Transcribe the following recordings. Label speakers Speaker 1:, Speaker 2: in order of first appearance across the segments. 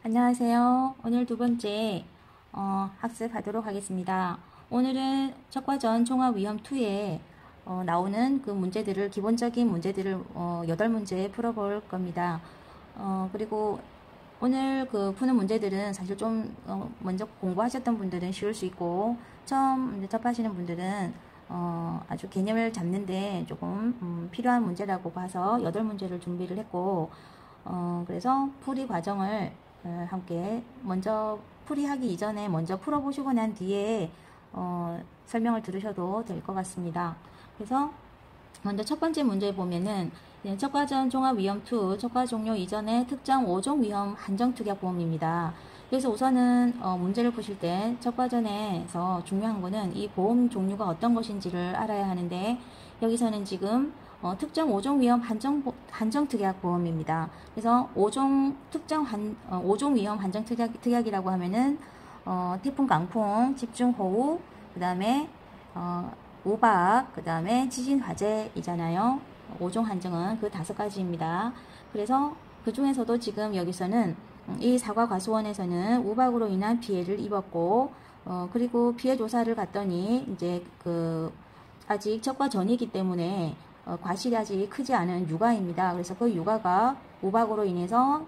Speaker 1: 안녕하세요. 오늘 두 번째 학습하도록 하겠습니다. 오늘은 척과전 종합위험2에 나오는 그 문제들을 기본적인 문제들을 8문제 풀어볼 겁니다. 그리고 오늘 그 푸는 문제들은 사실 좀 먼저 공부하셨던 분들은 쉬울 수 있고 처음 접하시는 분들은 아주 개념을 잡는데 조금 필요한 문제라고 봐서 8문제를 준비를 했고 그래서 풀이 과정을 함께 먼저 풀이하기 이전에 먼저 풀어보시고 난 뒤에 설명을 들으셔도 될 것 같습니다. 그래서 먼저 첫 번째 문제 보면은 척과전 종합위험2 척과 종료 이전의 특정 5종 위험 한정특약보험입니다. 그래서 우선은 문제를 푸실 때 척과전에서 중요한 거는 이 보험 종류가 어떤 것인지를 알아야 하는데 여기서는 지금 특정 5종 위험 한정특약보험입니다. 그래서 5종 위험 한정특약이라고 하면은 태풍, 강풍, 집중호우, 그 다음에 우박, 그 다음에 지진, 화재이잖아요. 5종 한정은 그 5가지입니다. 그래서 그 중에서도 지금 여기서는 이 사과과수원에서는 우박으로 인한 피해를 입었고 그리고 피해 조사를 갔더니 이제 아직 척과 전이기 때문에 과실이 아직 크지 않은 육아입니다. 그래서 그 육아가 우박으로 인해서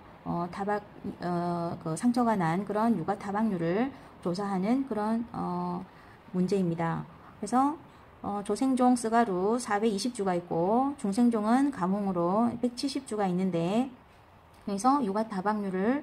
Speaker 1: 상처가 난 그런 육아 타박률을 조사하는 그런 문제입니다. 그래서 조생종 쓰가루 420주가 있고 중생종은 가뭄으로 170주가 있는데 그래서 육아 타박률을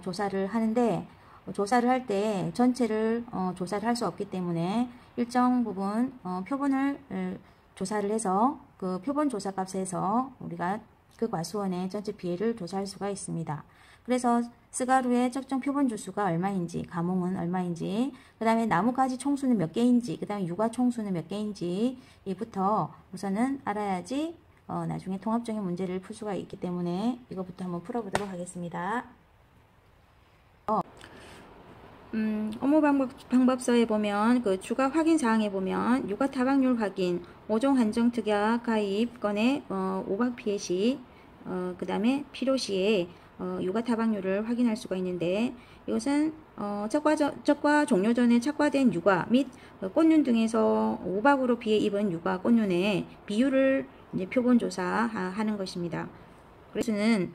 Speaker 1: 조사를 하는데 조사를 할 때 전체를 조사를 할 수 없기 때문에 일정 부분 표본을 조사를 해서 그 표본 조사 값에서 우리가 그 과수원의 전체 피해를 조사할 수가 있습니다. 그래서 쓰가루의 적정 표본 주수가 얼마인지, 가뭄은 얼마인지, 그 다음에 나무가지 총수는 몇 개인지, 그 다음에 육아 총수는 몇 개인지 이부터 우선은 알아야지 나중에 통합적인 문제를 풀 수가 있기 때문에 이거부터 한번 풀어보도록 하겠습니다. 업무 방법서에 보면 그 추가 확인 사항에 보면 육아 타박률 확인, 5종 한정 특약 가입 건의 우박 피해 시, 그 다음에 필요 시에 육아 타박률을 확인할 수가 있는데 이것은 척과 종료 전에 착과된 육아 및 꽃륜 등에서 우박으로 피해 입은 육아 꽃륜의 비율을 이제 표본 조사하는 것입니다. 그래서는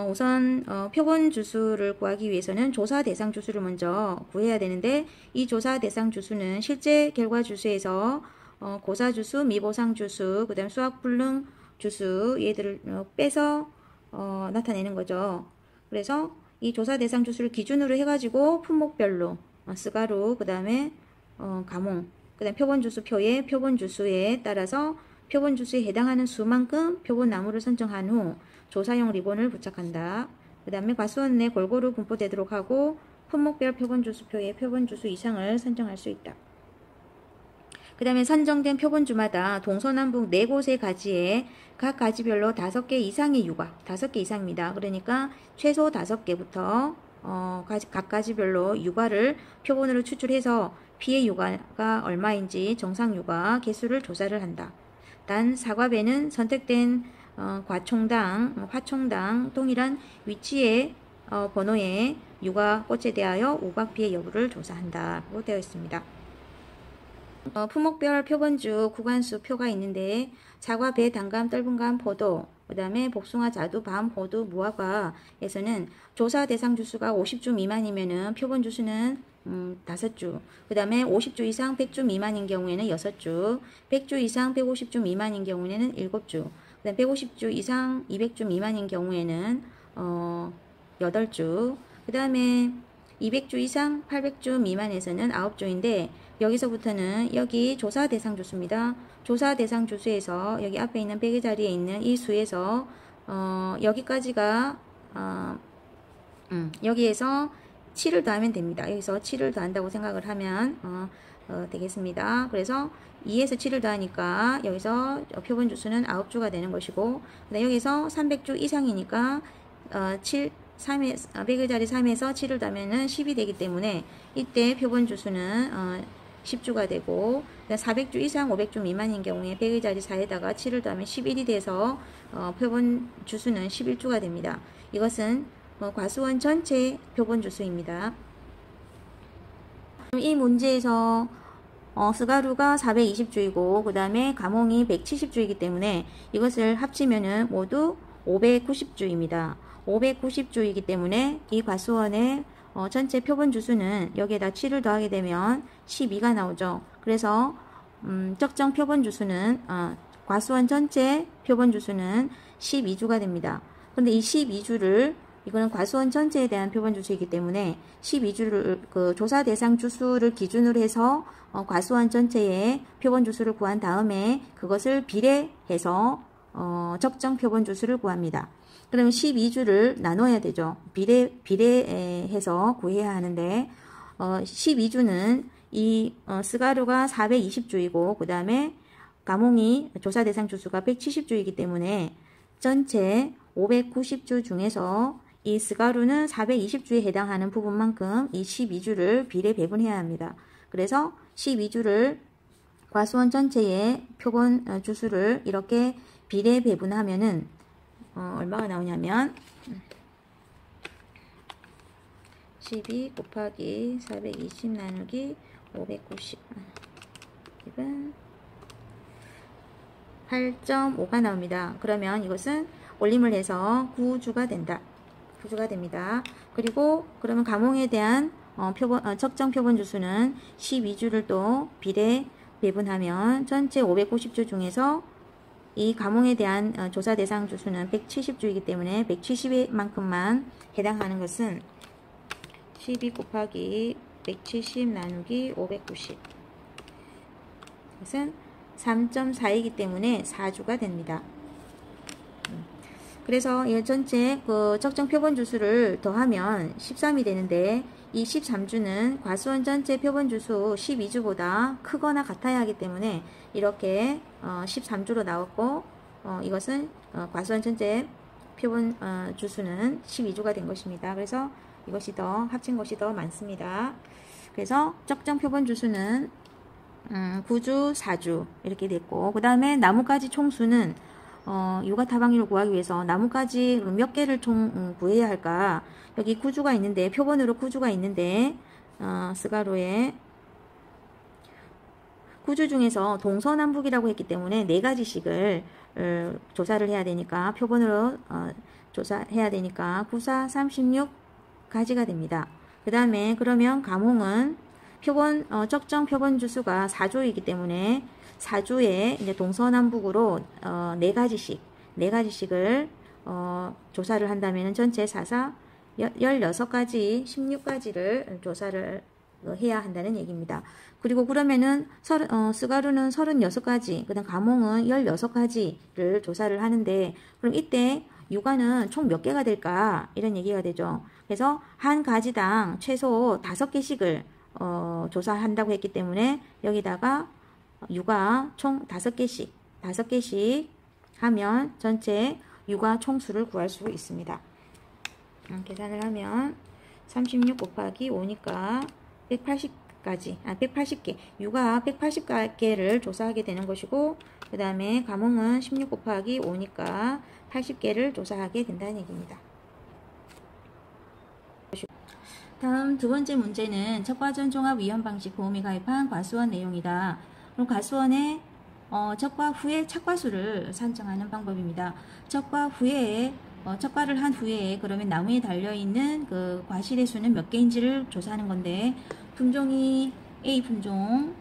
Speaker 1: 우선 표본 주수를 구하기 위해서는 조사 대상 주수를 먼저 구해야 되는데 이 조사 대상 주수는 실제 결과 주수에서 고사 주수, 미보상 주수, 그 다음 수학 불능 주수 얘들을 빼서 나타내는 거죠. 그래서 이 조사 대상 주수를 기준으로 해가지고 품목별로 쓰가루, 그 다음에 가뭄, 그 다음 표본 주수 표의 표본 주수에 따라서 표본 주수에 해당하는 수만큼 표본 나무를 선정한 후 조사용 리본을 부착한다. 그 다음에 과수원 내 골고루 분포되도록 하고 품목별 표본 주수표의 표본 주수 이상을 선정할 수 있다. 그 다음에 선정된 표본주마다 동서남북 4곳의 가지에 각 가지별로 5개 이상의 육아, 5개 이상입니다. 그러니까 최소 5개부터 각 가지별로 육아를 표본으로 추출해서 피해 육아가 얼마인지 정상 육아 개수를 조사를 한다. 단 사과배는 선택된 과총당, 화총당 동일한 위치의 번호의 육아 꽃에 대하여 우박 피해 여부를 조사한다고 되어 있습니다. 품목별 표본주 구간수 표가 있는데 사과, 배, 단감, 떫은감, 포도, 그 다음에 복숭아, 자두, 밤, 호두, 무화과에서는 조사 대상 주수가 50주 미만이면은 표본 주수는 5주, 그 다음에 50주 이상 100주 미만인 경우에는 6주, 100주 이상 150주 미만인 경우에는 7주, 그 다음 150주 이상 200주 미만인 경우에는 8주, 그 다음에 200주 이상 800주 미만에서는 9주인데 여기서부터는 여기 조사 대상 주수입니다. 조사 대상 주수에서 여기 앞에 있는 베개 자리에 있는 이 수에서 여기까지가 여기에서 7을 더하면 됩니다. 여기서 7을 더한다고 생각을 하면 되겠습니다. 그래서 2에서 7을 더하니까 여기서 표본 주수는 9주가 되는 것이고 여기서 300주 이상이니까 100의 자리 3에서 7을 더하면 10이 되기 때문에 이때 표본 주수는 10주가 되고 400주 이상 500주 미만인 경우에 100의 자리 4에다가 7을 더하면 11이 돼서 표본 주수는 11주가 됩니다. 이것은 과수원 전체 표본 주수입니다. 이 문제에서 스가루가 420주이고 그 다음에 가몽이 170주이기 때문에 이것을 합치면은 모두 590주입니다. 590주이기 때문에 이 과수원의 전체 표본 주수는 여기에다 7을 더하게 되면 12가 나오죠. 그래서 적정 표본 주수는 과수원 전체 표본 주수는 12주가 됩니다. 근데 이 12주를 이거는 과수원 전체에 대한 표본 주수이기 때문에 12주를 그 조사 대상 주수를 기준으로 해서 과수원 전체의 표본 주수를 구한 다음에 그것을 비례해서 적정 표본 주수를 구합니다. 그러면 12주를 나눠야 되죠. 비례해서 구해야 하는데 12주는 이 스가루가 420주이고 그 다음에 가몽이 조사 대상 주수가 170주이기 때문에 전체 590주 중에서 이 스가루는 420주에 해당하는 부분만큼 이 12주를 비례 배분해야 합니다. 그래서 12주를 과수원 전체의 표본 주수를 이렇게 비례 배분하면은 얼마가 나오냐면 12 곱하기 420 나누기 590 이건 8.5가 나옵니다. 그러면 이것은 올림을 해서 9주가 된다. 9주가 됩니다. 그리고 그러면 가몽에 대한 적정 표본 주수는 12주를 또 비례 배분하면 전체 590주 중에서 이 가몽에 대한 조사 대상 주수는 170주이기 때문에 170만큼만 해당하는 것은 12 곱하기 170 나누기 590 이것은 3.4이기 때문에 4주가 됩니다. 그래서 이 전체 그 적정 표본 주수를 더하면 13이 되는데 이 13주는 과수원 전체 표본 주수 12주보다 크거나 같아야 하기 때문에 이렇게 13주로 나왔고 이것은 과수원 전체 표본 주수는 12주가 된 것입니다. 그래서 이것이 더 합친 것이 더 많습니다. 그래서 적정 표본 주수는 9주, 4주 이렇게 됐고 그 다음에 나뭇가지 총수는 유가타방률을 구하기 위해서 나뭇가지 몇 개를 총 구해야 할까? 여기 구주가 있는데 표본으로 구주가 있는데 스가루에 구주 중에서 동서남북이라고 했기 때문에 4가지씩을 조사를 해야 되니까 표본으로 조사해야 되니까 9사 36가지가 됩니다. 그 다음에 그러면 가몽은 적정 표본 주수가 4주이기 때문에 4주에 이제 동서남북으로 4가지씩을 조사를 한다면 전체 4사 16가지, 16가지를 조사를 해야 한다는 얘기입니다. 그리고 그러면은 스가루는 36가지, 그 다음 가몽은 16가지를 조사를 하는데 그럼 이때 유가는 총 몇 개가 될까? 이런 얘기가 되죠. 그래서 한 가지당 최소 5개씩을 조사한다고 했기 때문에 여기다가 유가 총 5개씩 하면 전체 유가 총수를 구할 수 있습니다. 계산을 하면 36 곱하기 5니까 180개 유가 180개를 조사하게 되는 것이고 그 다음에 가몽은 16 곱하기 5니까 80개를 조사하게 된다는 얘기입니다. 다음 두 번째 문제는 척과전 종합 위험 방식 보험이 가입한 과수원 내용이다. 그럼 과수원의 척과 후의 착과수를 산정하는 방법입니다. 척과 후에 척과를 한 후에 그러면 나무에 달려있는 그 과실의 수는 몇 개인지를 조사하는 건데 품종이 A 품종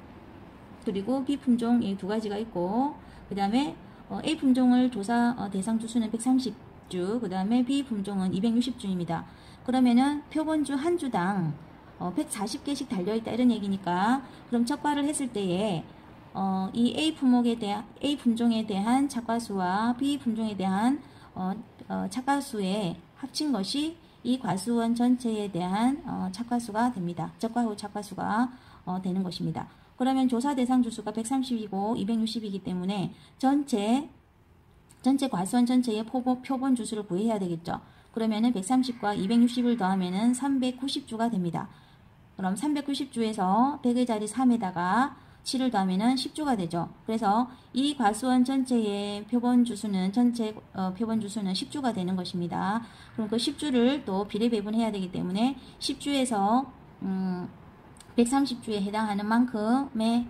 Speaker 1: 그리고 B 품종 이 두 가지가 있고 그 다음에 A 품종을 조사 대상 주수는 130주 그 다음에 B 품종은 260주입니다. 그러면은 표본주 한 주당 140개씩 달려있다 이런 얘기니까 그럼 척과를 했을 때에 이 A 품종에 대한 착과수와 B 품종에 대한 착과수의 합친 것이 이 과수원 전체에 대한 착과수가 됩니다. 척과 후 착과수가 되는 것입니다. 그러면 조사 대상 주수가 130이고 260이기 때문에 전체 과수원 전체의 표본 주수를 구해야 되겠죠. 그러면은 130과 260을 더하면은 390주가 됩니다. 그럼 390주에서 100의 자리 3에다가 7을 더하면은 10주가 되죠. 그래서 이 과수원 전체의 표본 주수는 전체 표본 주수는 10주가 되는 것입니다. 그럼 그 10주를 또 비례 배분해야 되기 때문에 10주에서 130주에 해당하는 만큼의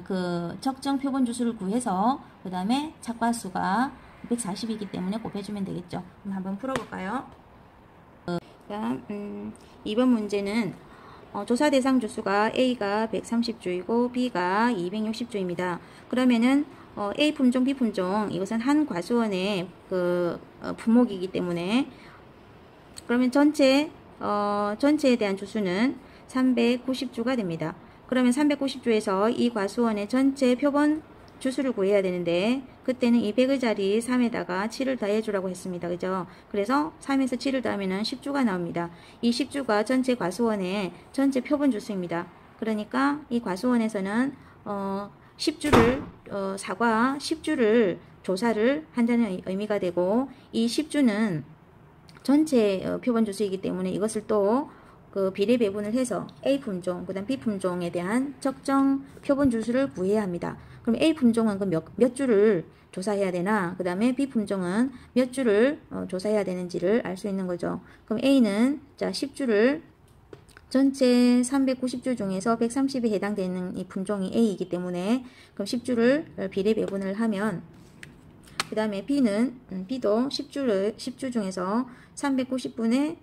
Speaker 1: 그 적정 표본 주수를 구해서 그 다음에 착과수가 140이기 때문에 곱해주면 되겠죠. 그럼 한번 풀어볼까요? 이번 문제는 조사 대상 주수가 A가 130주이고 B가 260주입니다. 그러면은 A 품종, B 품종 이것은 한 과수원의 그 분목이기 때문에 그러면 전체에 대한 주수는 390주가 됩니다. 그러면 390주에서 이 과수원의 전체 표본 주수를 구해야 되는데 그때는 이 100의 자리 3에다가 7을 더해주라고 했습니다. 그죠? 그래서 3에서 7을 더하면 10주가 나옵니다. 이 10주가 전체 과수원의 전체 표본 주수입니다. 그러니까 이 과수원에서는 10주를 사과 10주를 조사를 한다는 의미가 되고 이 10주는 전체 표본 주수이기 때문에 이것을 또 그 비례 배분을 해서 A 품종, 그 다음 B 품종에 대한 적정 표본 주수를 구해야 합니다. 그럼 A 품종은 그 몇 주를 조사해야 되나, 그 다음에 B 품종은 몇 주를 조사해야 되는지를 알 수 있는 거죠. 그럼 A는 자 10주를 전체 390주 중에서 130에 해당되는 이 품종이 A이기 때문에 그럼 10주를 비례 배분을 하면 그 다음에 B도 10주 중에서 390분의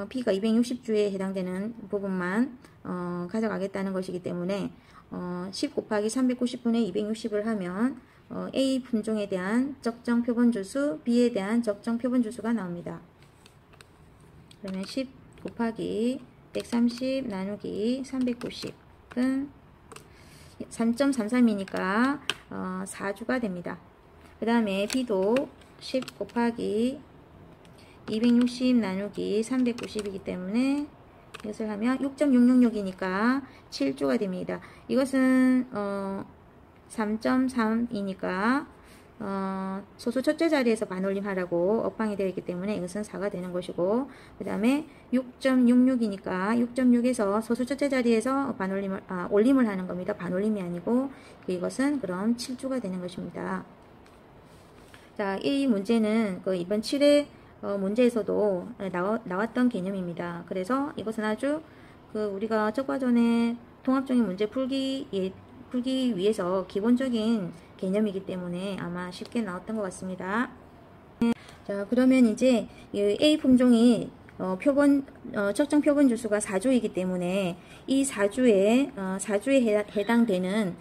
Speaker 1: B가 260주에 해당되는 부분만 가져가겠다는 것이기 때문에 10 곱하기 390분의 260을 하면 A 품종에 대한 적정 표본 주수, B에 대한 적정 표본 주수가 나옵니다. 그러면 10 곱하기 130 나누기 390은 3.33이니까 4주가 됩니다. 그 다음에 B도 10 곱하기 260 나누기 390이기 때문에 이것을 하면 6.666이니까 7주가 됩니다. 이것은 3.3이니까 소수 첫째 자리에서 반올림 하라고 업방이 되어 있기 때문에 이것은 4가 되는 것이고 그 다음에 6.66이니까 6.6에서 소수 첫째 자리에서 올림을 하는 겁니다. 반올림이 아니고 이것은 그럼 7주가 되는 것입니다. 자, 이 문제는 그 이번 7회 문제에서도 나왔던 개념입니다. 그래서 이것은 아주 그 우리가 적과전에 통합적인 문제 풀기 위해서 기본적인 개념이기 때문에 아마 쉽게 나왔던 것 같습니다. 자, 그러면 이제 A 품종이 적정 표본 주수가 4주이기 때문에 이 4주에 해당되는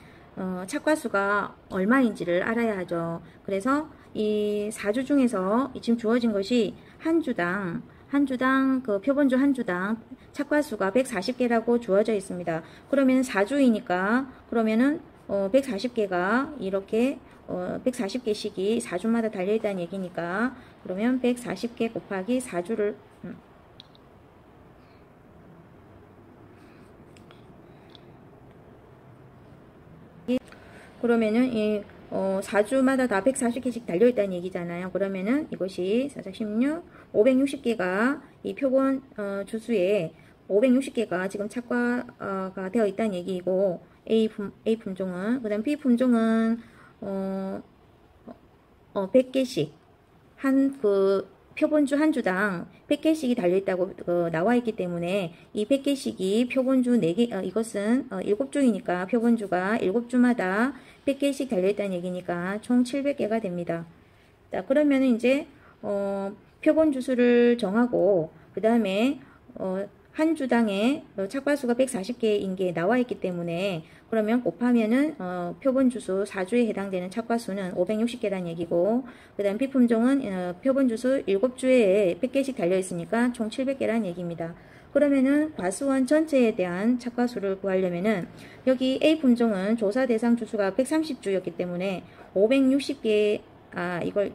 Speaker 1: 착과수가 얼마인지를 알아야 하죠. 그래서 이 4주 중에서 지금 주어진 것이 한 주당 그 표본주 한 주당 착과수가 140개라고 주어져 있습니다. 그러면 4주이니까 그러면은 140개가 이렇게 140개씩이 4주마다 달려있다는 얘기니까 그러면 140개 곱하기 4주를 그러면은 이 4주마다 다 140개씩 달려있다는 얘기잖아요. 그러면은 이것이 4, 16, 560개가 이 표본 주수에 560개가 지금 착과가 되어 있다는 얘기이고 A 품종은 그 다음 B 품종은 100개씩 그 표본주 한 주당 100개씩이 달려있다고 나와있기 때문에 이 100개씩이 표본주 4개 이것은 7주이니까 표본주가 7주마다 100개씩 달려있다는 얘기니까 총 700개가 됩니다. 자, 그러면 이제 표본주 수를 정하고 그 다음에 한 주당에 착과수가 140개인 게 나와있기 때문에 그러면 곱하면은 표본주수 4주에 해당되는 착과수는 560개라는 얘기고 그 다음 B품종은 표본주수 7주에 100개씩 달려있으니까 총 700개라는 얘기입니다. 그러면은 과수원 전체에 대한 착과수를 구하려면은 여기 A품종은 조사 대상 주수가 130주였기 때문에 560개 이걸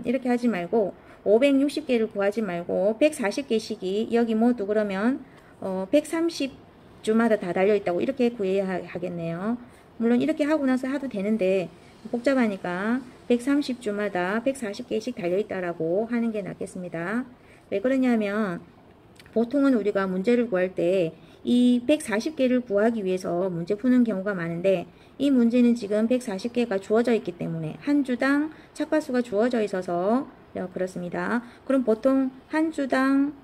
Speaker 1: 이렇게 하지 말고 560개를 구하지 말고 140개씩이 여기 모두 그러면 130주마다 다 달려있다고 이렇게 구해야 하겠네요. 물론 이렇게 하고 나서 해도 되는데 복잡하니까 130주마다 140개씩 달려있다라고 하는 게 낫겠습니다. 왜 그러냐면 보통은 우리가 문제를 구할 때 이 140개를 구하기 위해서 문제 푸는 경우가 많은데 이 문제는 지금 140개가 주어져 있기 때문에 한 주당 착과수가 주어져 있어서 그렇습니다. 그럼 보통 한 주당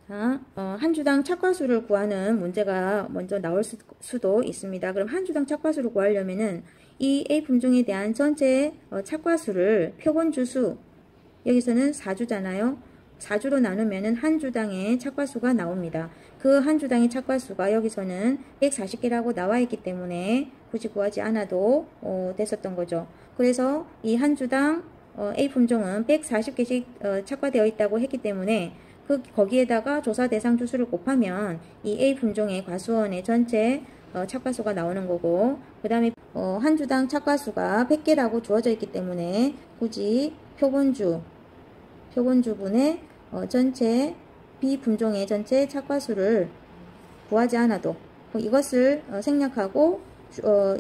Speaker 1: 한 주당 착과수를 구하는 문제가 먼저 나올 수도 있습니다. 그럼 한 주당 착과수를 구하려면은 이 A 품종에 대한 전체 착과수를 표본주수, 여기서는 4주잖아요. 4주로 나누면은 한 주당의 착과수가 나옵니다. 그 한 주당의 착과수가 여기서는 140개라고 나와 있기 때문에 굳이 구하지 않아도 됐었던 거죠. 그래서 이 한 주당 A 품종은 140개씩 착과되어 있다고 했기 때문에 거기에다가 조사 대상 주수를 곱하면 이 A 품종의 과수원의 전체 착과수가 나오는 거고, 그 다음에 한 주당 착과수가 100개라고 주어져 있기 때문에 굳이 표본주분의 전체 B 품종의 전체 착과수를 구하지 않아도 이것을 생략하고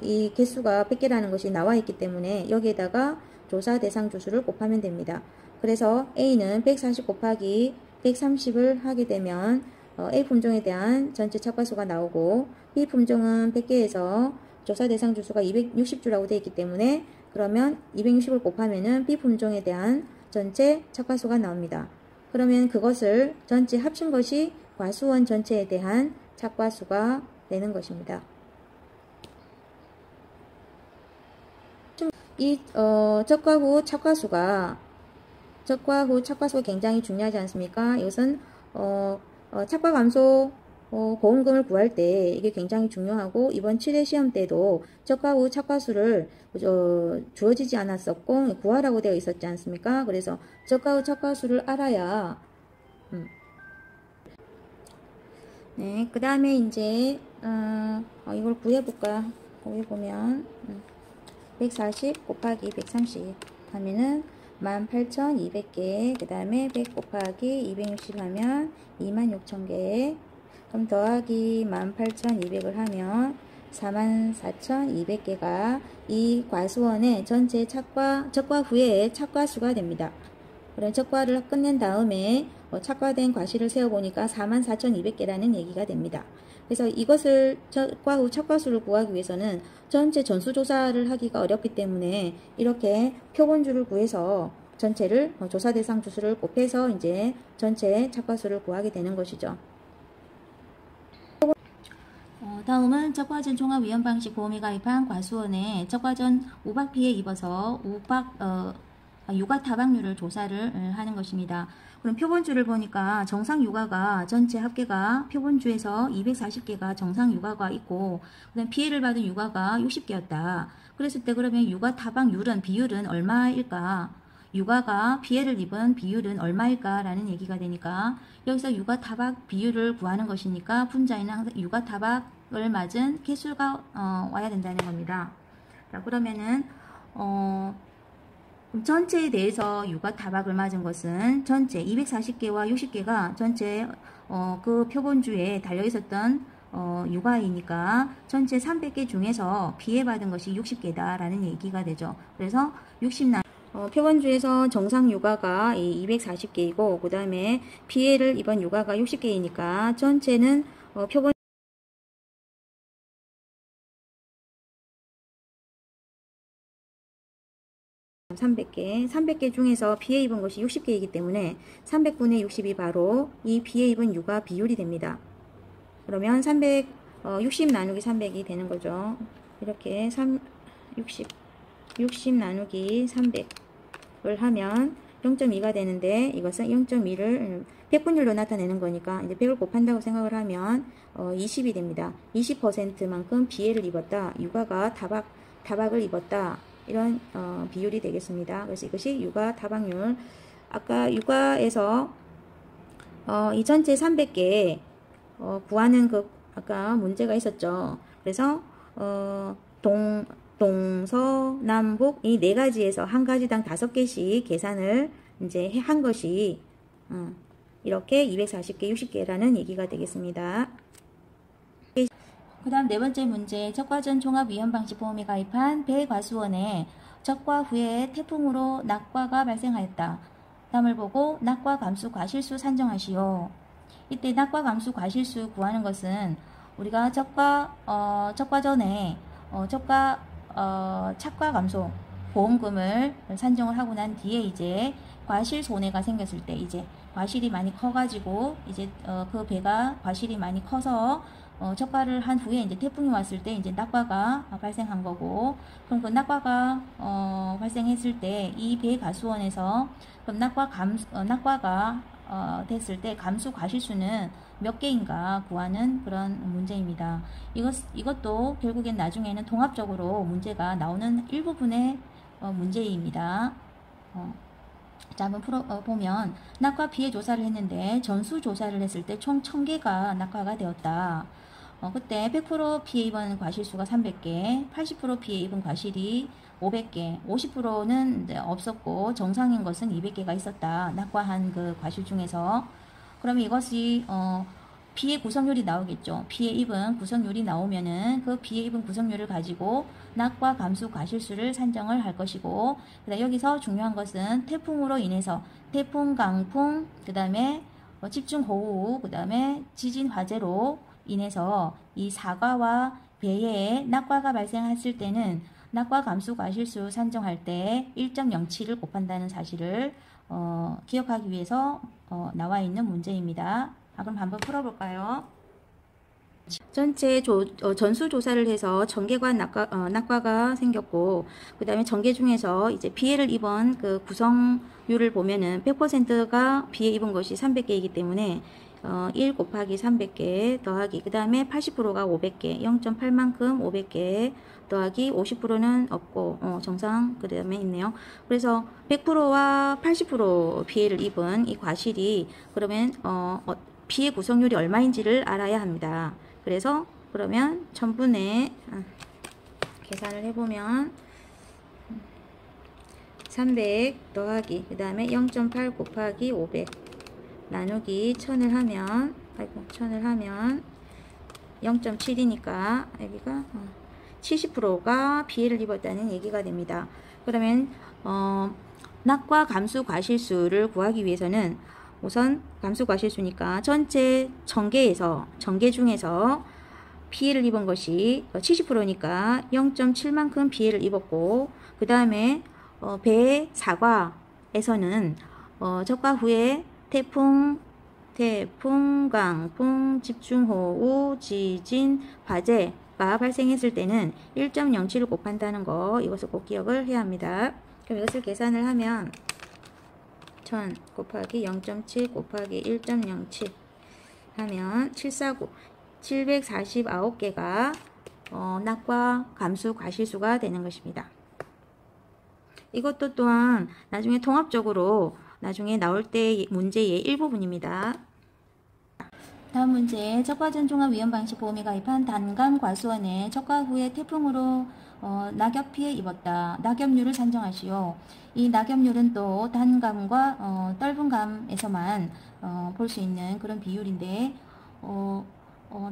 Speaker 1: 이 개수가 100개라는 것이 나와 있기 때문에 여기에다가 조사 대상 주수를 곱하면 됩니다. 그래서 A는 140 곱하기 130을 하게 되면 A 품종에 대한 전체 착과수가 나오고, B 품종은 100개에서 조사 대상 주수가 260주라고 되어 있기 때문에 그러면 260을 곱하면은 B 품종에 대한 전체 착과수가 나옵니다. 그러면 그것을 전체 합친 것이 과수원 전체에 대한 착과수가 되는 것입니다. 이 적과 후 착과수가 굉장히 중요하지 않습니까? 이것은 착과 감소 보험금을 구할 때 이게 굉장히 중요하고, 이번 7회 시험 때도 적과 후 착과수를 주어지지 않았었고 구하라고 되어 있었지 않습니까? 그래서 적과 후 착과수를 알아야 네, 그 다음에 이제 이걸 구해볼까? 구해보면 140 곱하기 130 하면은 18,200개, 그 다음에 100 곱하기 260 하면 26,000개, 그럼 더하기 18,200을 하면 44,200개가 이 과수원의 전체 적과 후의 착과수가 됩니다. 그럼 적과를 끝낸 다음에 착과된 과실을 세어보니까 44,200개라는 얘기가 됩니다. 그래서 이것을 적과 후 착과수를 구하기 위해서는 전체 전수조사를 하기가 어렵기 때문에 이렇게 표본주를 구해서 전체를 조사 대상 주수를 곱해서 이제 전체 착과수를 구하게 되는 것이죠. 다음은 적과전 종합위험 방식 보험에 가입한 과수원에 적과전 우박 피해 입어서 육아 타박률을 조사를 하는 것입니다. 그럼 표본주를 보니까 정상 육아가 전체 합계가 표본주에서 240개가 정상 육아가 있고, 그다음 피해를 받은 육아가 60개였다. 그랬을 때 그러면 육아 타박률은 비율은 얼마일까? 육아가 피해를 입은 비율은 얼마일까? 라는 얘기가 되니까 여기서 육아 타박 비율을 구하는 것이니까 분자에는 항상 육아 타박을 맞은 개수가 와야 된다는 겁니다. 자, 그러면은 전체에 대해서 육아 타박을 맞은 것은 전체 240개와 60개가 전체 그 표본주에 달려 있었던 육아이니까 전체 300개 중에서 피해받은 것이 60개다 라는 얘기가 되죠. 그래서 60나 표본주에서 정상 육아가 240개이고 그 다음에 피해를 입은 육아가 60개이니까 전체는 표본 300개 중에서 피해 입은 것이 60개이기 때문에 300분의 60이 바로 이 피해 입은 육아 비율이 됩니다. 그러면 60 나누기 300이 되는 거죠. 이렇게 60 나누기 300을 하면 0.2가 되는데 이것은 0.2를 100분율로 나타내는 거니까 이제 100을 곱한다고 생각을 하면 20이 됩니다. 20%만큼 피해를 입었다. 육아가 타박을 입었다. 이런 비율이 되겠습니다. 그래서 이것이 육아 타박률. 아까 육아에서 이 전체 300개 구하는 그 아까 문제가 있었죠. 그래서 동서남북 이 네 가지에서 한 가지당 5개씩 계산을 이제 한 것이 이렇게 240개, 60개라는 얘기가 되겠습니다. 그 다음 네 번째 문제, 적과전 종합위험방지 보험에 가입한 배과수원에 적과 후에 태풍으로 낙과가 발생하였다. 답을 보고 낙과 감수 과실수 산정하시오. 이때 낙과 감수 과실수 구하는 것은 우리가 적과 전에 착과 감소 보험금을 산정을 하고 난 뒤에 이제 과실 손해가 생겼을 때 이제 과실이 많이 커가지고 이제 그 배가 과실이 많이 커서 적과를 한 후에 이제 태풍이 왔을 때 이제 낙과가 발생한 거고, 그럼 그 낙과가 발생했을 때 이 배 가수원에서 그럼 낙과가 됐을 때 감수 과실수는 몇 개인가 구하는 그런 문제입니다. 이것도 결국엔 나중에는 통합적으로 문제가 나오는 일부분의 문제입니다. 자, 한번 보면 낙과 피해 조사를 했는데 전수 조사를 했을 때 총 1000개가 낙과가 되었다. 그때 100% 피해 입은 과실수가 300개, 80% 피해 입은 과실이 500개, 50%는 없었고 정상인 것은 200개가 있었다. 낙과한 그 과실 중에서. 그러면 이것이 피해 구성률이 나오겠죠. 피해 입은 구성률이 나오면은 그 피해 입은 구성률을 가지고 낙과 감수 과실수를 산정을 할 것이고, 그다음 여기서 중요한 것은 태풍으로 인해서 태풍, 강풍, 그 다음에 집중호우, 그 다음에 지진 화재로 인해서 이 사과와 배에 낙과가 발생했을 때는 낙과 감수 과실수 산정할 때 1.07을 곱한다는 사실을 기억하기 위해서 나와 있는 문제입니다. 그럼 한번 풀어볼까요? 전체 전수조사를 해서 전개관 낙과가 생겼고, 그 다음에 전개 중에서 이제 피해를 입은 그 구성률을 보면은 100%가 피해 입은 것이 300개이기 때문에 1 곱하기 300개 더하기 그 다음에 80%가 500개 0.8만큼 500개 더하기 50%는 없고 정상 그 다음에 있네요. 그래서 100%와 80% 피해를 입은 이 과실이 그러면 피해 구성률이 얼마인지를 알아야 합니다. 그래서 그러면 1000분의 계산을 해보면 300 더하기 그 다음에 0.8 곱하기 500 나누기 1000을 하면 0.7이니까 여기가 70%가 피해를 입었다는 얘기가 됩니다. 그러면 낙과 감수 과실수를 구하기 위해서는 우선 감수 과실수니까 전체 전개 중에서 피해를 입은 것이 70%니까 0.7만큼 피해를 입었고, 그 다음에 배 사과에서는 적과 후에 태풍, 강풍, 집중호우, 지진, 화재가 발생했을 때는 1.07을 곱한다는 거, 이것을 꼭 기억을 해야 합니다. 그럼 이것을 계산을 하면 1000 곱하기 0.7 곱하기 1.07 하면 749개가 낙과 감수 과실수가 되는 것입니다. 이것도 또한 나중에 통합적으로 나중에 나올 때 문제의 일부분입니다. 다음 문제, 적과전 종합 위험 방식 보험에 가입한 단감 과수원에 적과 후에 태풍으로 낙엽 피해 입었다. 낙엽률을 산정하시오. 이 낙엽률은 또 단감과 떫은 감에서만 볼 수 있는 그런 비율인데,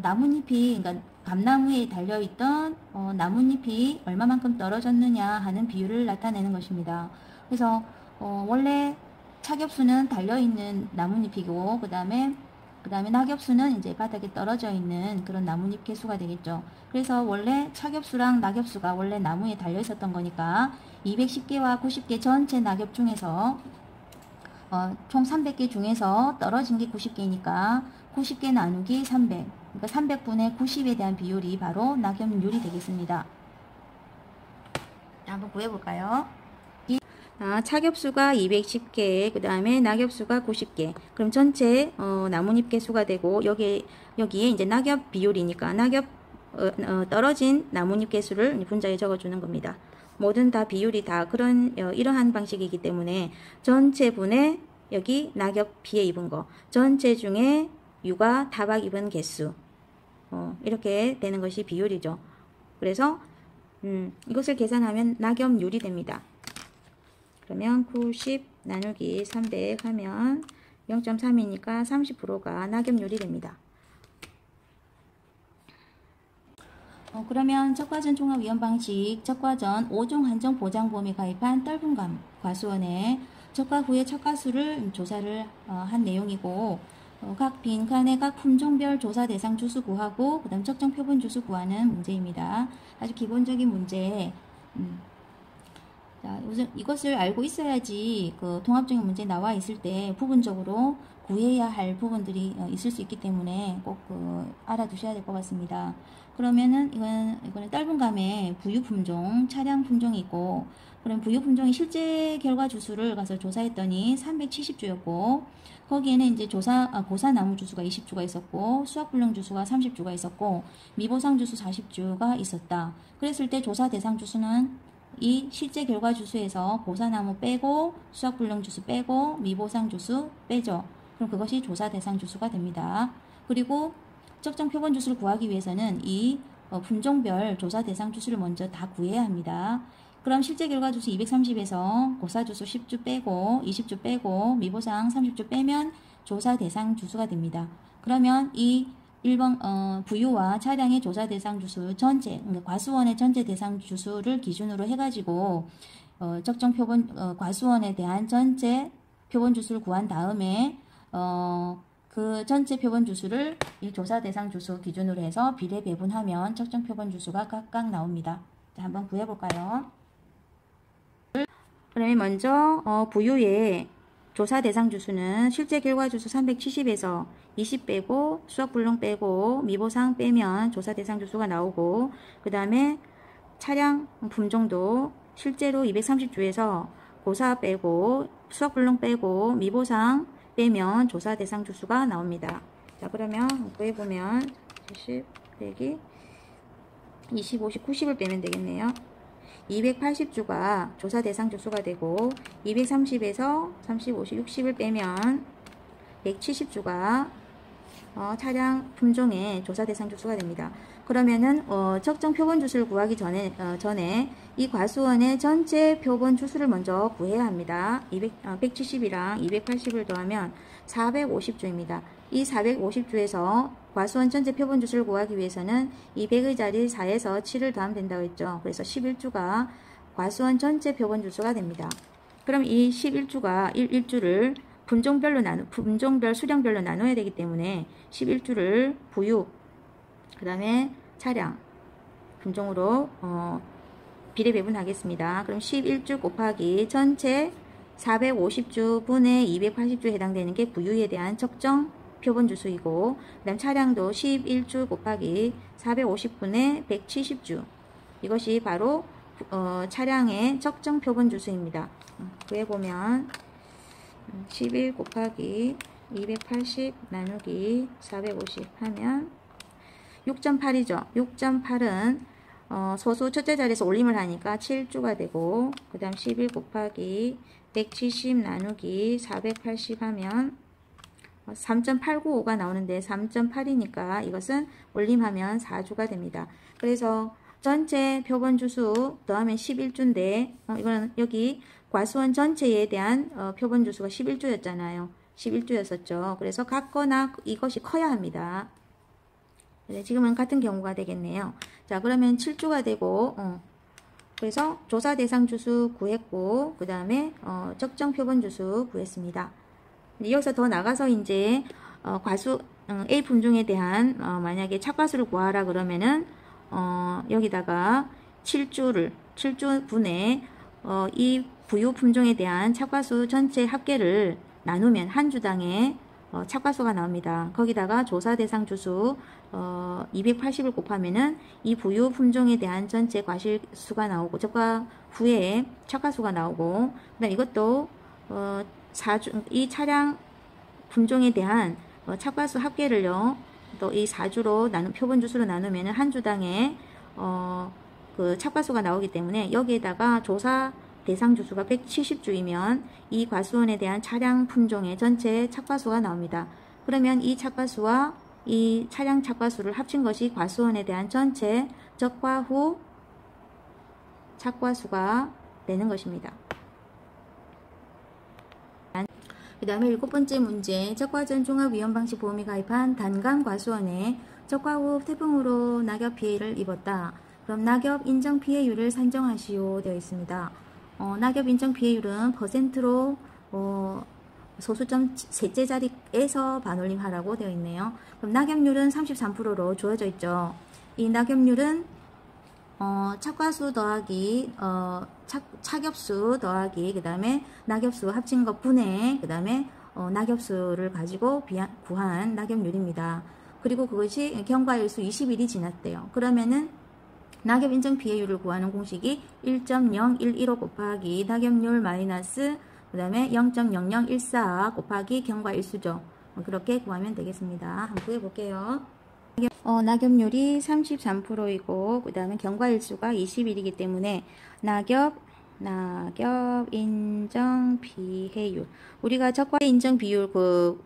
Speaker 1: 나뭇잎이, 그러니까 감나무에 달려있던 나뭇잎이 얼마만큼 떨어졌느냐 하는 비율을 나타내는 것입니다. 그래서 원래 착엽수는 달려있는 나뭇잎이고, 그 다음에 낙엽수는 이제 바닥에 떨어져 있는 그런 나뭇잎 개수가 되겠죠. 그래서 원래 착엽수랑 낙엽수가 원래 나무에 달려 있었던 거니까 210개와 90개 전체 낙엽 중에서 총 300개 중에서 떨어진 게 90개니까 90개 나누기 300, 그러니까 300분의 90에 대한 비율이 바로 낙엽률이 되겠습니다. 한번 구해볼까요? 착엽수가 210개, 그 다음에 낙엽수가 90개. 그럼 전체 나뭇잎 개수가 되고, 여기에 이제 낙엽 비율이니까 낙엽 떨어진 나뭇잎 개수를 분자에 적어주는 겁니다. 뭐든 다 비율이 다 이러한 방식이기 때문에 전체 분의 여기 낙엽 피해 입은 거, 전체 중에 유가 타박 입은 개수, 이렇게 되는 것이 비율이죠. 그래서 이것을 계산하면 낙엽률이 됩니다. 그러면 90 나누기 300 하면 0.3이니까 30%가 낙엽률이 됩니다. 그러면 적과전 종합 위험 방식 적과전 5종 한정 보장보험에 가입한 떫은 감 과수원에 적과 후의 척가수를 조사를 한 내용이고, 각 빈칸의 각 품종별 조사 대상 주수 구하고 그 다음 적정 표본 주수 구하는 문제입니다. 아주 기본적인 문제. 자, 우선 이것을 알고 있어야지 그 통합적인 문제 나와 있을 때 부분적으로 구해야 할 부분들이 있을 수 있기 때문에 꼭 알아두셔야 될 것 같습니다. 그러면은 이거는 짧은 감에 부유 품종, 차량 품종이 있고, 그럼 부유 품종이 실제 결과 주수를 가서 조사했더니 370주였고, 거기에는 이제 고사나무 주수가 20주가 있었고, 수확불능 주수가 30주가 있었고, 미보상 주수 40주가 있었다. 그랬을 때 조사 대상 주수는 이 실제 결과 주수에서 고사나무 빼고, 수확불능 주수 빼고, 미보상 주수 빼죠. 그럼 그것이 조사 대상 주수가 됩니다. 그리고 적정 표본 주수를 구하기 위해서는 이 품종별 조사 대상 주수를 먼저 다 구해야 합니다. 그럼 실제 결과 주수 230에서 고사 주수 10주 빼고 20주 빼고 미보상 30주 빼면 조사 대상 주수가 됩니다. 그러면 이 1번 부유와 차량의 조사 대상 주수 전체, 그러니까 과수원의 전체 대상 주수를 기준으로 해가지고 적정 표본 과수원에 대한 전체 표본 주수를 구한 다음에 그 전체 표본 주수를 이 조사 대상 주수 기준으로 해서 비례 배분하면 적정 표본 주수가 각각 나옵니다. 자, 한번 구해볼까요? 그러면 먼저 부유의 조사 대상 주수는 실제 결과 주수 370에서 20 빼고 수확불능 빼고 미보상 빼면 조사 대상 주수가 나오고, 그 다음에 차량 품종도 실제로 230주에서 고사 빼고 수확불능 빼고 미보상 빼면 조사 대상 주수가 나옵니다. 자, 그러면 구해보면 70 빼기 20, 50, 90을 빼면 되겠네요. 280주가 조사 대상 주수가 되고 230에서 30, 50, 60을 빼면 170주가 차량 품종의 조사 대상 주수가 됩니다. 그러면은 적정 표본 주수를 구하기 전에 이 과수원의 전체 표본 주수를 먼저 구해야 합니다. 170이랑 280을 더하면 450주입니다. 이 450주에서 과수원 전체 표본 주수를 구하기 위해서는 이 100의 자리 4에서 7을 더하면 된다고 했죠. 그래서 11주가 과수원 전체 표본 주수가 됩니다. 그럼 이 11주가 1주를 품종별 수량별로 나눠야 되기 때문에 11주를 부유, 그 다음에 차량, 품종으로 비례 배분하겠습니다. 그럼 11주 곱하기 전체 450주 분의 280주 해당되는 게 부유에 대한 적정 표본 주수이고, 그 다음 차량도 11주 곱하기 450분의 170주, 이것이 바로 차량의 적정 표본 주수입니다. 구해보면 11 곱하기 280 나누기 450 하면 6.8이죠. 6.8은 소수 첫째 자리에서 올림을 하니까 7주가 되고, 그 다음 11 곱하기 170 나누기 480 하면 3.895가 나오는데 3.8이니까 이것은 올림하면 4주가 됩니다. 그래서 전체 표본 주수 더하면 11주인데 이거는 여기 과수원 전체에 대한 표본 주수가 11주였잖아요. 11주였었죠. 그래서 같거나 이것이 커야 합니다. 네, 지금은 같은 경우가 되겠네요. 자, 그러면 7주가 되고 그래서 조사 대상 주수 구했고, 그 다음에 적정 표본 주수 구했습니다. 여기서 더 나가서 이제 과수 A 품종에 대한 만약에 착과수를 구하라 그러면은 여기다가 7주분의 이 부유 품종에 대한 착과수 전체 합계를 나누면 한 주당에 착과수가 나옵니다. 거기다가 조사 대상 주수 280을 곱하면은 이 부유 품종에 대한 전체 과실수가 나오고, 적과 후에 착과수가 나오고, 그다음 이것도 이 차량 품종에 대한 착과수 합계를요, 또 이 4주로 표본 주수로 나누면 한 주당에 그 착과수가 나오기 때문에 여기에다가 조사 대상 주수가 170주이면 이 과수원에 대한 차량 품종의 전체 착과수가 나옵니다. 그러면 이 착과수와 이 차량 착과수를 합친 것이 과수원에 대한 전체 적과 후 착과수가 되는 것입니다. 그 다음에 7번째 문제, 적과전 종합위험방식 보험이 가입한 단감 과수원에 적과 후 태풍으로 낙엽 피해를 입었다. 그럼 낙엽 인정 피해율을 산정하시오 되어 있습니다. 낙엽 인정 피해율은 퍼센트로 소수점 셋째 자리에서 반올림하라고 되어 있네요. 그럼 낙엽률은 33%로 주어져 있죠. 이 낙엽률은 착과수 더하기 착엽수 더하기 그 다음에 낙엽수 합친 것 분의 그 다음에 낙엽수를 가지고 구한 낙엽률입니다. 그리고 그것이 경과일수 20일이 지났대요. 그러면은 낙엽 인정 피해율을 구하는 공식이 1.0115 곱하기 낙엽률 마이너스 그 다음에 0.0014 곱하기 경과일수죠. 그렇게 구하면 되겠습니다. 한번 구해볼게요. 낙엽률이 33%이고 그 다음에 경과일수가 20일이기 때문에 낙엽 인정 피해율, 우리가 적과 인정 비율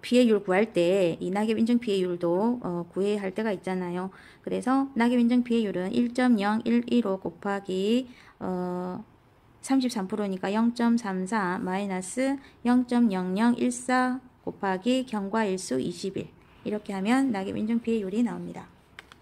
Speaker 1: 피해율 구할 때 이 낙엽 인정 피해율도 구해야 할 때가 있잖아요. 그래서 낙엽 인정 피해율은 1.0115 곱하기 33%니까 0.34 마이너스 0.0014 곱하기 경과일수 20일, 이렇게 하면 낙엽 인정 피해율이 나옵니다.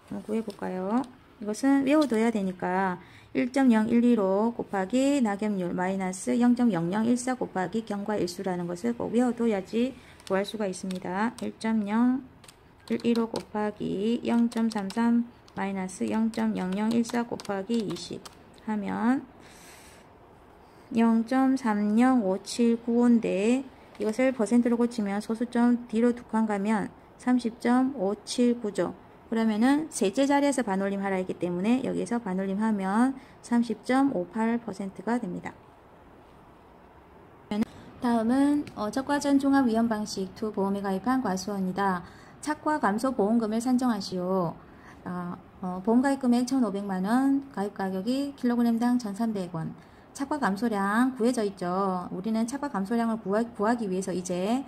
Speaker 1: 한번 구해볼까요? 이것은 외워둬야 되니까 1.0115 곱하기 낙엽률 마이너스 0.0014 곱하기 경과일수라는 것을 꼭 외워둬야지 구할 수가 있습니다. 1.015 곱하기 0.33 마이너스 0.0014 곱하기 20 하면 0.30579인데 이것을 퍼센트로 고치면 소수점 뒤로 두 칸 가면 30.579죠. 그러면은 셋째 자리에서 반올림 하라 했기 때문에 여기서 반올림 하면 30.58%가 됩니다. 다음은 적과전 종합위험 방식 2 보험에 가입한 과수원이다. 착과 감소 보험금을 산정하시오. 보험가입 금액 1,500만원, 가입 가격이 킬로그램당 1,300원. 착과 감소량 구해져 있죠. 우리는 착과 감소량을 구하기 위해서 이제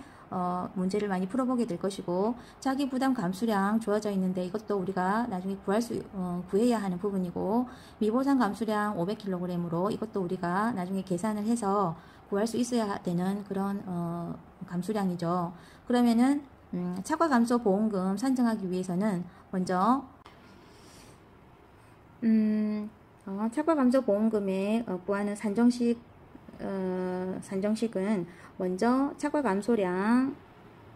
Speaker 1: 문제를 많이 풀어보게 될 것이고, 자기 부담 감수량 주어져 있는데 이것도 우리가 나중에 구해야 하는 부분이고, 미보상 감수량 500kg으로 이것도 우리가 나중에 계산을 해서 구할 수 있어야 되는 그런 감수량이죠. 그러면은 착과 감소 보험금 산정하기 위해서는 먼저 착과 감소 보험금에 구하는 산정식은 먼저 착과 감소량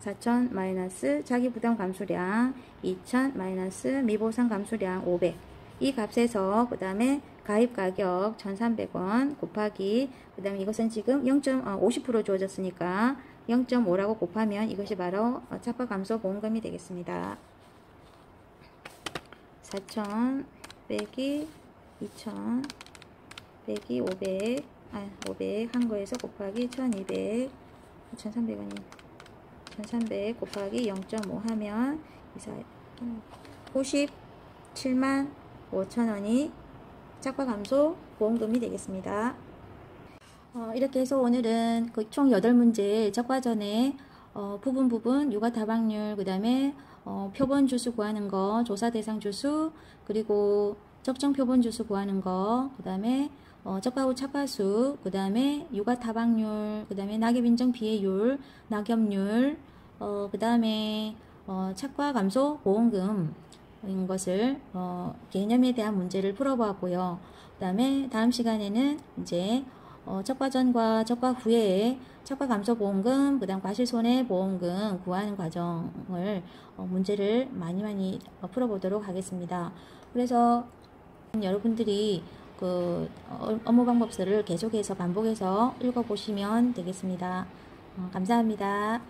Speaker 1: 4,000 마이너스 자기 부담 감소량 2,000 마이너스 미보상 감소량 500, 이 값에서 그 다음에 가입 가격 1,300원 곱하기 그 다음에 이것은 지금 50% 주어졌으니까 0.5라고 곱하면 이것이 바로 착과 감소 보험금이 되겠습니다. 4,000 빼기 2,000 빼기 500 한 거에서 곱하기 1,200 2,300원이 1,300 곱하기 0.5 하면 57만 5천원이 착과 감소 보험금이 되겠습니다. 이렇게 해서 오늘은 총 8문제 적과전에 부분 유가 다방률, 그 다음에 표본 주수 구하는 거, 조사 대상 주수, 그리고 적정 표본 주수 구하는 거, 그 다음에 적과 후 착과수, 그 다음에 유가 타방률, 그 다음에 낙엽 인정 비해율, 낙엽률, 그 다음에 착과 감소 보험금 인 것을 개념에 대한 문제를 풀어보았고요. 그 다음에 다음 시간에는 이제 적과 전과 적과 후에 착과 감소 보험금, 그 다음 과실손해 보험금 구하는 과정을 문제를 많이 풀어보도록 하겠습니다. 그래서 여러분들이 그 업무방법서를 계속해서 반복해서 읽어보시면 되겠습니다. 감사합니다.